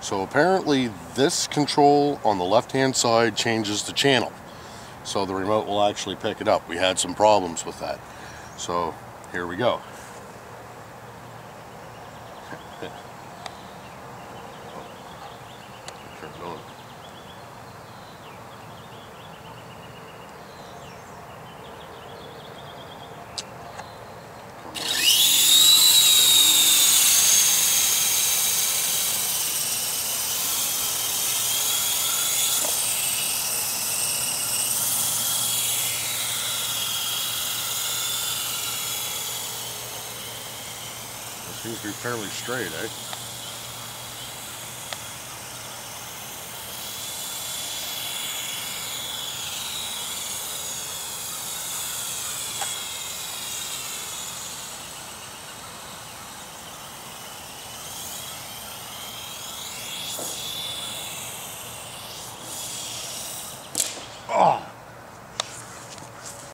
So apparently this control on the left hand side changes the channel, so the remote will actually pick it up. We had some problems with that, so here we go. Turn it on. Seems to be fairly straight, eh?